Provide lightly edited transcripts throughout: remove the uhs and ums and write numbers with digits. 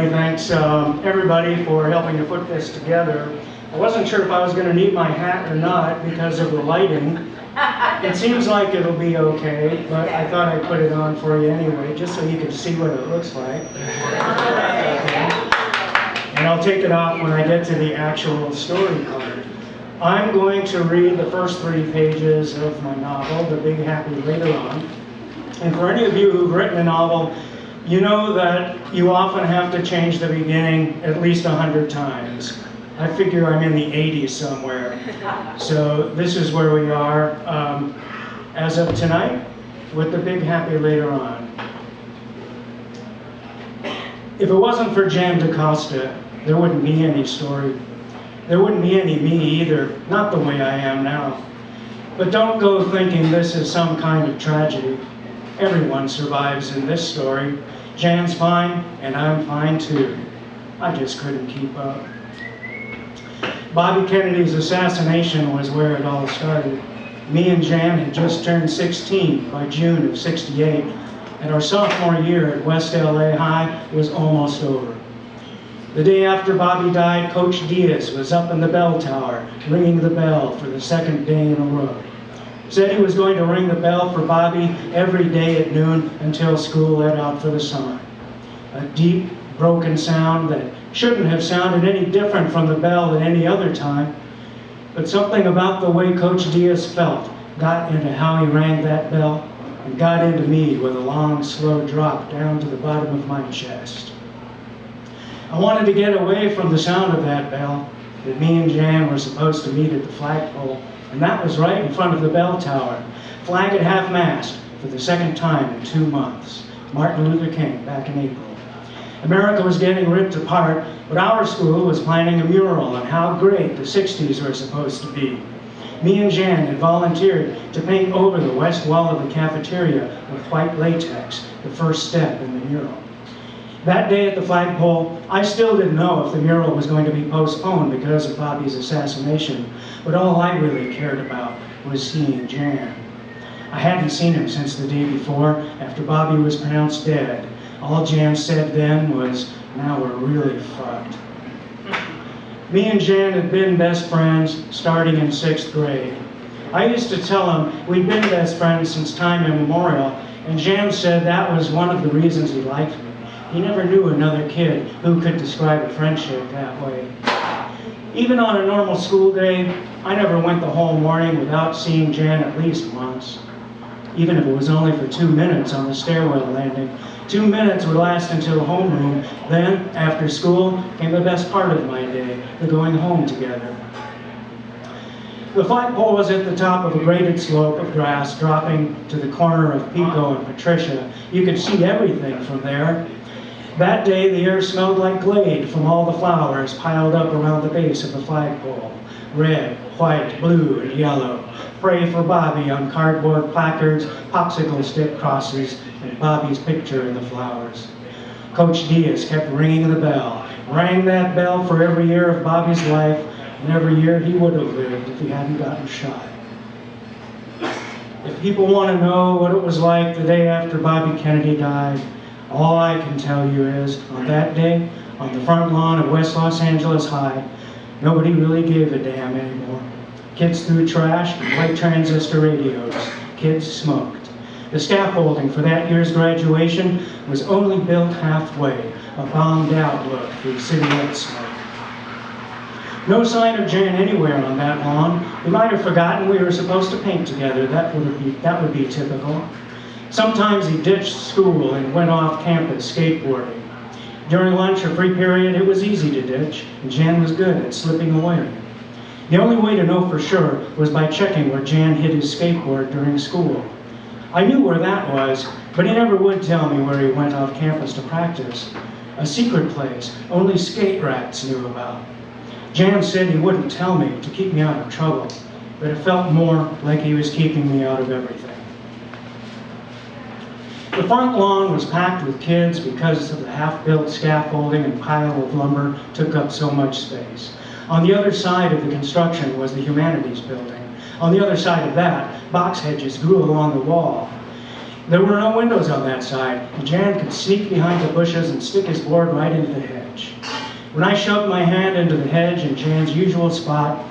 everybody. Thanks everybody for helping to put this together. I wasn't sure if I was going to need my hat or not because of the lighting. It seems like it'll be okay, but I thought I'd put it on for you anyway, just so you can see what it looks like. And I'll take it off when I get to the actual story part. I'm going to read the first 3 pages of my novel, The Big Happy Later On. And for any of you who've written a novel, you know that you often have to change the beginning at least 100 times. I figure I'm in the 80s somewhere. So this is where we are as of tonight with The Big Happy Later On. If it wasn't for Jan DaCosta, there wouldn't be any story. There wouldn't be any me either, not the way I am now. But don't go thinking this is some kind of tragedy. Everyone survives in this story. Jan's fine, and I'm fine too. I just couldn't keep up. Bobby Kennedy's assassination was where it all started. Me and Jan had just turned 16 by June of '68, and our sophomore year at West LA High was almost over. The day after Bobby died, Coach Diaz was up in the bell tower, ringing the bell for the 2nd day in a row. Said he was going to ring the bell for Bobby every day at noon until school let out for the summer. A deep, broken sound that shouldn't have sounded any different from the bell at any other time, but something about the way Coach Diaz felt got into how he rang that bell and got into me with a long, slow drop down to the bottom of my chest. I wanted to get away from the sound of that bell, but me and Jan were supposed to meet at the flagpole, and that was right in front of the bell tower, flag at half-mast for the 2nd time in 2 months. Martin Luther King, back in April. America was getting ripped apart, but our school was planning a mural on how great the 60s were supposed to be. Me and Jan had volunteered to paint over the west wall of the cafeteria with white latex, the first step in the mural. That day at the flagpole, I still didn't know if the mural was going to be postponed because of Bobby's assassination, but all I really cared about was seeing Jan. I hadn't seen him since the day before, after Bobby was pronounced dead. All Jan said then was, "Now we're really fucked." Me and Jan had been best friends starting in 6th grade. I used to tell him we'd been best friends since time immemorial, and Jan said that was one of the reasons he liked me. He never knew another kid who could describe a friendship that way. Even on a normal school day, I never went the whole morning without seeing Jan at least once. Even if it was only for 2 minutes on the stairwell landing. 2 minutes would last until homeroom. Then, after school, came the best part of my day, the going home together. The flagpole was at the top of a graded slope of grass dropping to the corner of Pico and Patricia. You could see everything from there. That day, the air smelled like Glade from all the flowers piled up around the base of the flagpole. Red, white, blue, and yellow. Pray for Bobby on cardboard placards, popsicle stick crosses, and Bobby's picture in the flowers. Coach Diaz kept ringing the bell. Rang that bell for every year of Bobby's life, and every year he would have lived if he hadn't gotten shot. If people want to know what it was like the day after Bobby Kennedy died, all I can tell you is, on that day, on the front lawn of West Los Angeles High, nobody really gave a damn anymore. Kids threw trash and white transistor radios. Kids smoked. The scaffolding for that year's graduation was only built halfway, a bombed-out look through city-lit smoke. No sign of Jan anywhere on that lawn. We might have forgotten we were supposed to paint together. That would be typical. Sometimes he ditched school and went off campus skateboarding. During lunch or free period, it was easy to ditch, and Jan was good at slipping away. The only way to know for sure was by checking where Jan hid his skateboard during school. I knew where that was, but he never would tell me where he went off campus to practice. A secret place only skate rats knew about. Jan said he wouldn't tell me to keep me out of trouble, but it felt more like he was keeping me out of everything. The front lawn was packed with kids because of the half-built scaffolding and pile of lumber took up so much space. On the other side of the construction was the Humanities building. On the other side of that, box hedges grew along the wall. There were no windows on that side, and Jan could sneak behind the bushes and stick his board right into the hedge. When I shoved my hand into the hedge in Jan's usual spot,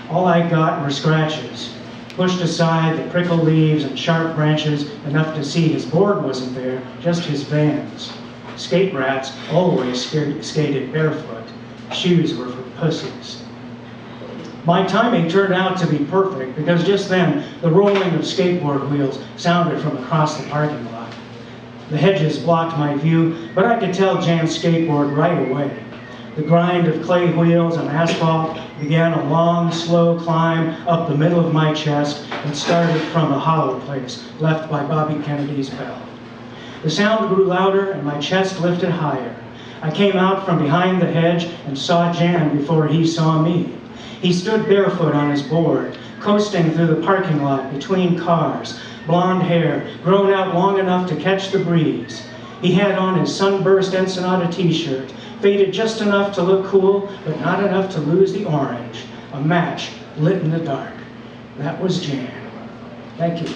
all I got were scratches. Pushed aside the prickled leaves and sharp branches, enough to see his board wasn't there, just his Vans. Skate rats always skated barefoot. Shoes were for pussies. My timing turned out to be perfect because just then the rolling of skateboard wheels sounded from across the parking lot. The hedges blocked my view, but I could tell Jan's skateboard right away. The grind of clay wheels on asphalt began a long, slow climb up the middle of my chest and started from a hollow place left by Bobby Kennedy's bell. The sound grew louder and my chest lifted higher. I came out from behind the hedge and saw Jan before he saw me. He stood barefoot on his board, coasting through the parking lot between cars, blonde hair grown out long enough to catch the breeze. He had on his sunburst Ensenada t-shirt, faded just enough to look cool, but not enough to lose the orange. A match lit in the dark. That was Jan. Thank you.